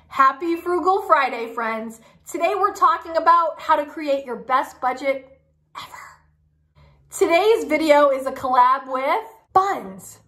Happy Frugal Friday, friends. Today we're talking about how to create your best budget ever. Today's video is a collab with Buns.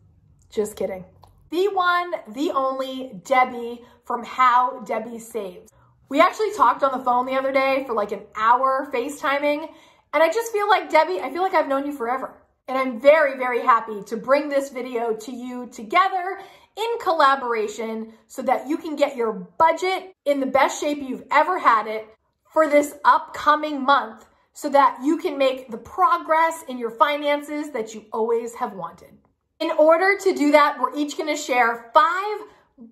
Just kidding. The one, the only Debbie from How Debbie Saves. We actually talked on the phone the other day for like an hour FaceTiming, and I just feel like, Debbie, I feel like I've known you forever. And I'm very, very happy to bring this video to you together in collaboration so that you can get your budget in the best shape you've ever had it for this upcoming month so that you can make the progress in your finances that you always have wanted. In order to do that, we're each going to share 5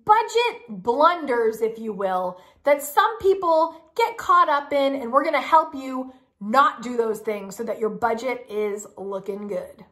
budget blunders, if you will, that some people get caught up in, and we're going to help you not do those things so that your budget is looking good.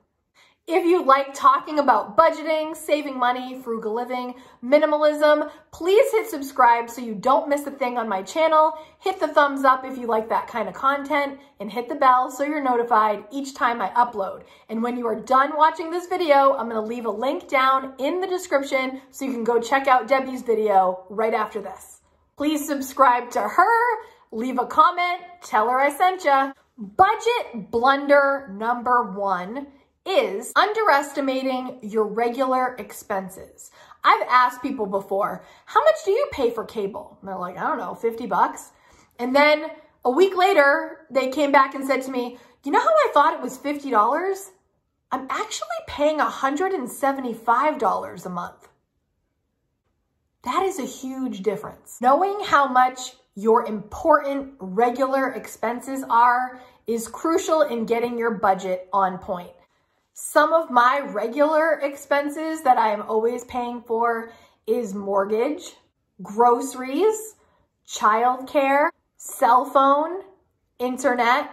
If you like talking about budgeting, saving money, frugal living, minimalism, please hit subscribe so you don't miss a thing on my channel. Hit the thumbs up if you like that kind of content, and hit the bell so you're notified each time I upload. And when you are done watching this video, I'm going to leave a link down in the description so you can go check out Debbie's video right after this. Please subscribe to her, leave a comment, tell her I sent ya. Budget blunder number 1 is underestimating your regular expenses. I've asked people before, how much do you pay for cable? And they're like, I don't know, 50 bucks. And then a week later, they came back and said to me, you know how I thought it was $50? I'm actually paying $175 a month. That is a huge difference. Knowing how much your important regular expenses are is crucial in getting your budget on point. Some of my regular expenses that I am always paying for is mortgage, groceries, childcare, cell phone, internet,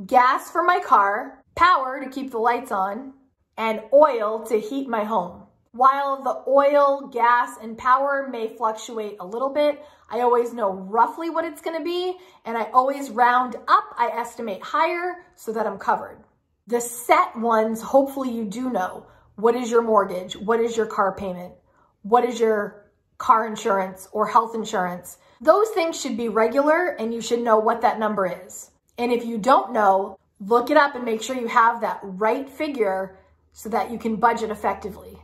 gas for my car, power to keep the lights on, and oil to heat my home. While the oil, gas, and power may fluctuate a little bit, I always know roughly what it's gonna be, and I always round up, I estimate higher so that I'm covered. The set ones, hopefully you do know. What is your mortgage? What is your car payment? What is your car insurance or health insurance? Those things should be regular, and you should know what that number is. And if you don't know, look it up and make sure you have that right figure so that you can budget effectively.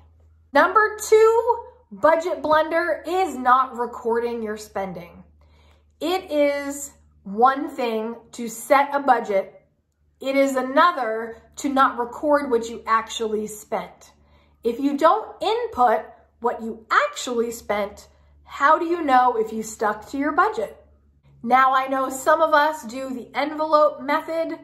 Number 2 budget blunder is not recording your spending. It is one thing to set a budget. It is another to not record what you actually spent. If you don't input what you actually spent, how do you know if you stuck to your budget? Now, I know some of us do the envelope method.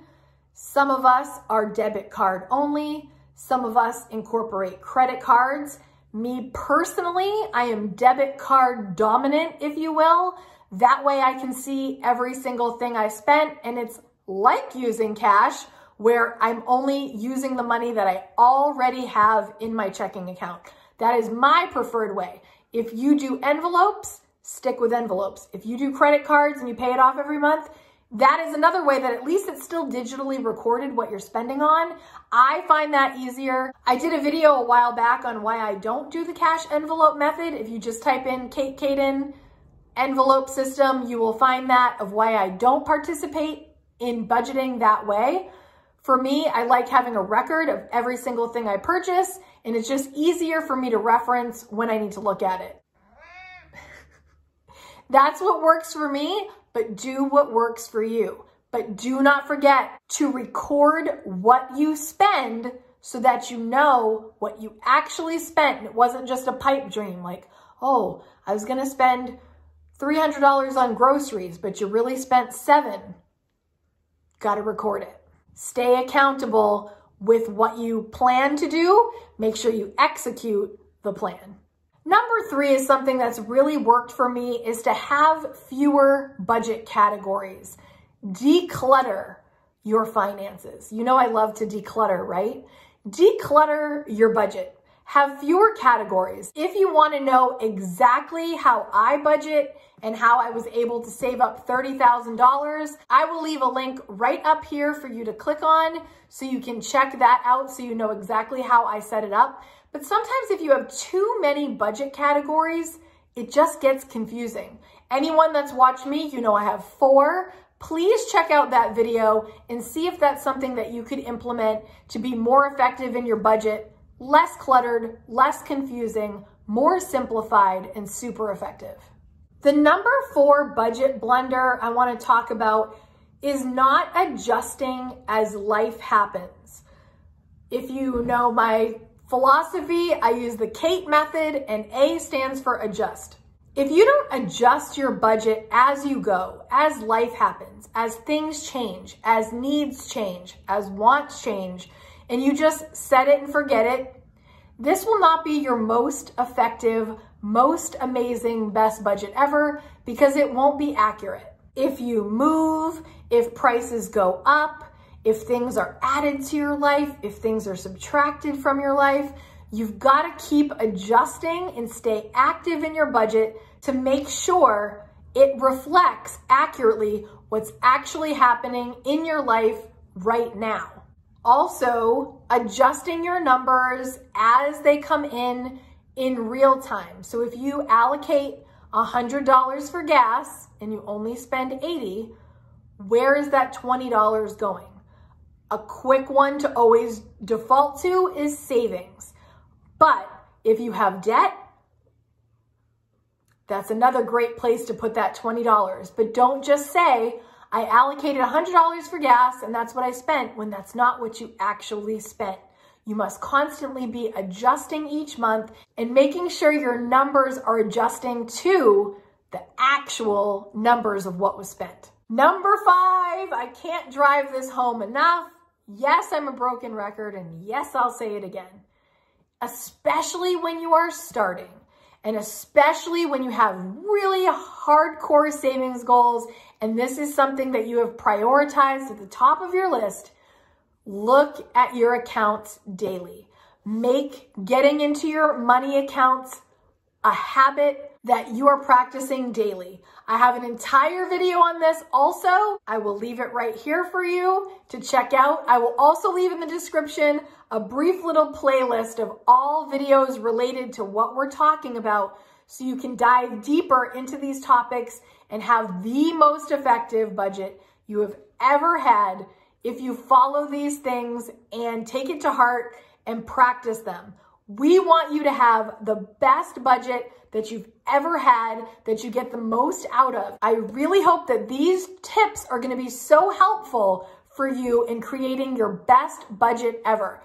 Some of us are debit card only. Some of us incorporate credit cards. Me personally, I am debit card dominant, if you will. That way I can see every single thing I spent, and it's like using cash where I'm only using the money that I already have in my checking account. That is my preferred way. If you do envelopes, stick with envelopes. If you do credit cards and you pay it off every month, that is another way that at least it's still digitally recorded what you're spending on. I find that easier. I did a video a while back on why I don't do the cash envelope method. If you just type in Kaden envelope system, you will find that of why I don't participate in budgeting that way. For me, I like having a record of every single thing I purchase, and it's just easier for me to reference when I need to look at it. That's what works for me, but do what works for you. But do not forget to record what you spend so that you know what you actually spent. And it wasn't just a pipe dream like, oh, I was gonna spend $300 on groceries, but you really spent $7. Got to record it. Stay accountable with what you plan to do. Make sure you execute the plan. Number 3 is something that's really worked for me, is to have fewer budget categories. Declutter your finances. You know I love to declutter, right? Declutter your budget. Have fewer categories. If you want to know exactly how I budget and how I was able to save up $30,000, I will leave a link right up here for you to click on so you can check that out so you know exactly how I set it up. But sometimes if you have too many budget categories, It just gets confusing. Anyone that's watched me, you know I have 4. Please check out that video and see if that's something that you could implement to be more effective in your budget, less cluttered, less confusing, more simplified, and super effective. The number 4 budget blunder I want to talk about is not adjusting as life happens. If you know my philosophy, I use the Kate method, and A stands for adjust. If you don't adjust your budget as you go, as life happens, as things change, as needs change, as wants change, and you just set it and forget it, this will not be your most effective, most amazing, best budget ever, because it won't be accurate. If you move, if prices go up, if things are added to your life, if things are subtracted from your life, you've got to keep adjusting and stay active in your budget to make sure it reflects accurately what's actually happening in your life right now. Also, adjusting your numbers as they come in real time. So if you allocate $100 for gas and you only spend $80, where is that $20 going? A quick one to always default to is savings. But if you have debt, that's another great place to put that $20. But don't just say, I allocated $100 for gas and that's what I spent, when that's not what you actually spent. You must constantly be adjusting each month and making sure your numbers are adjusting to the actual numbers of what was spent. Number 5, I can't drive this home enough. Yes, I'm a broken record, and yes, I'll say it again. Especially when you are starting, and especially when you have really hardcore savings goals, and this is something that you have prioritized at the top of your list, look at your accounts daily. Make getting into your money accounts a habit that you are practicing daily. I have an entire video on this also. I will leave it right here for you to check out. I will also leave in the description a brief little playlist of all videos related to what we're talking about, so you can dive deeper into these topics and have the most effective budget you have ever had if you follow these things and take it to heart and practice them. We want you to have the best budget that you've ever had, that you get the most out of. I really hope that these tips are going to be so helpful for you in creating your best budget ever.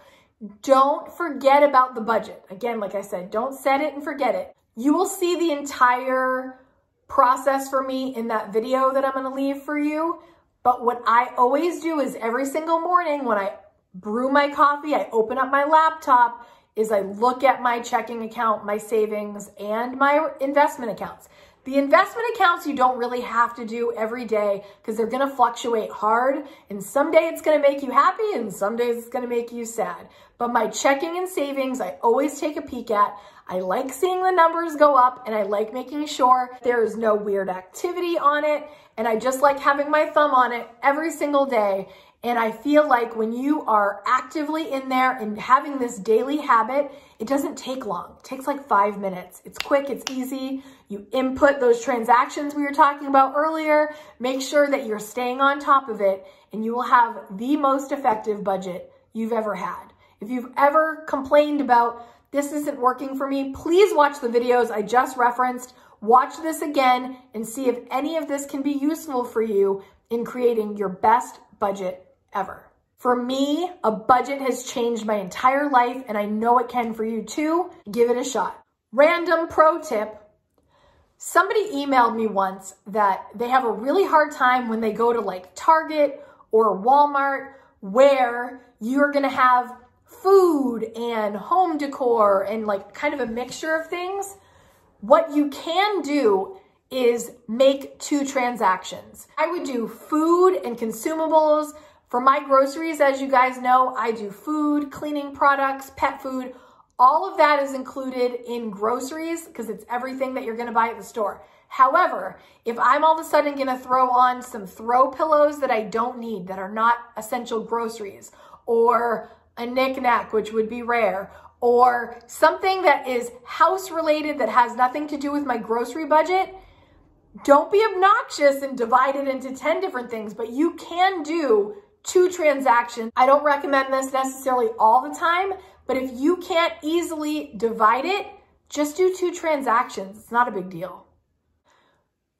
Don't forget about the budget. Again, like I said, don't set it and forget it. You will see the entire process for me in that video that I'm going to leave for you. But what I always do is every single morning when I brew my coffee, I open up my laptop, is I look at my checking account, my savings, and my investment accounts. The investment accounts you don't really have to do every day because they're gonna fluctuate hard, and someday it's gonna make you happy and some days it's gonna make you sad. But my checking and savings, I always take a peek at. I like seeing the numbers go up, and I like making sure there is no weird activity on it, and I just like having my thumb on it every single day. And I feel like when you are actively in there and having this daily habit, it doesn't take long. It takes like 5 minutes. It's quick, it's easy. You input those transactions we were talking about earlier. Make sure that you're staying on top of it, and you will have the most effective budget you've ever had. If you've ever complained about this isn't working for me, please watch the videos I just referenced. Watch this again and see if any of this can be useful for you in creating your best budget ever. For me, a budget has changed my entire life, and I know it can for you too. Give it a shot. Random pro tip. Somebody emailed me once that they have a really hard time when they go to like Target or Walmart, where you're gonna have food and home decor and like kind of a mixture of things. What you can do is make 2 transactions. I would do food and consumables. For my groceries, as you guys know, I do food, cleaning products, pet food. All of that is included in groceries because it's everything that you're going to buy at the store. However, if I'm all of a sudden going to throw on some throw pillows that I don't need, that are not essential groceries, or a knick-knack, which would be rare, or something that is house related that has nothing to do with my grocery budget, don't be obnoxious and divide it into 10 different things, but you can do 2 transactions. I don't recommend this necessarily all the time, but if you can't easily divide it, just do 2 transactions. It's not a big deal.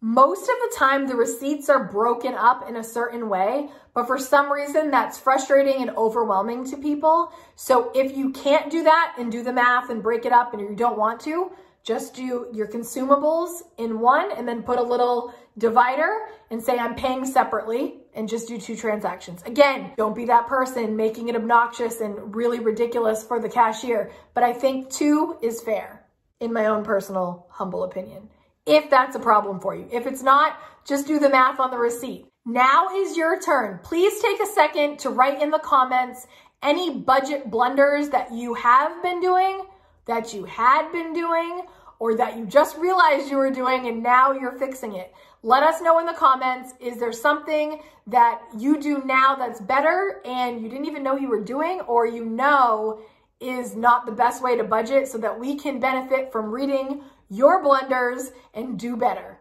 Most of the time, the receipts are broken up in a certain way, but for some reason that's frustrating and overwhelming to people. So if you can't do that and do the math and break it up and you don't want to, just do your consumables in one and then put a little divider and say I'm paying separately and just do 2 transactions. Again, don't be that person making it obnoxious and really ridiculous for the cashier, but I think 2 is fair in my own personal humble opinion. If that's a problem for you. If it's not, just do the math on the receipt. Now is your turn. Please take a second to write in the comments any budget blunders that you have been doing, that you had been doing, or that you just realized you were doing and now you're fixing it. Let us know in the comments, is there something that you do now that's better and you didn't even know you were doing, or you know is not the best way to budget, so that we can benefit from reading your blunders and do better.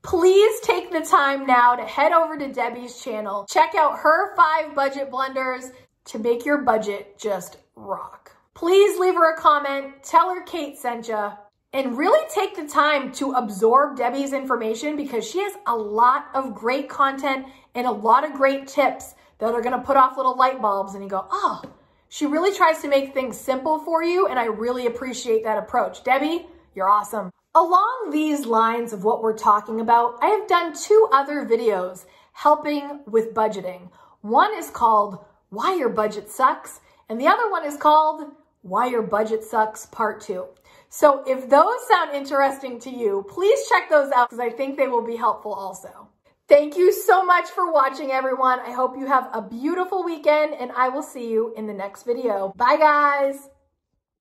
Please take the time now to head over to Debbie's channel. Check out her 5 budget blunders to make your budget just rock. Please leave her a comment, tell her Kate sent you, and really take the time to absorb Debbie's information, because she has a lot of great content and a lot of great tips that are gonna put off little light bulbs and you go, oh, she really tries to make things simple for you, and I really appreciate that approach. Debbie, you're awesome. Along these lines of what we're talking about, I have done 2 other videos helping with budgeting. One is called Why Your Budget Sucks, and the other one is called Why Your Budget Sucks Part 2. So if those sound interesting to you, please check those out, because I think they will be helpful also. Thank you so much for watching, everyone. I hope you have a beautiful weekend, and I will see you in the next video. Bye, guys.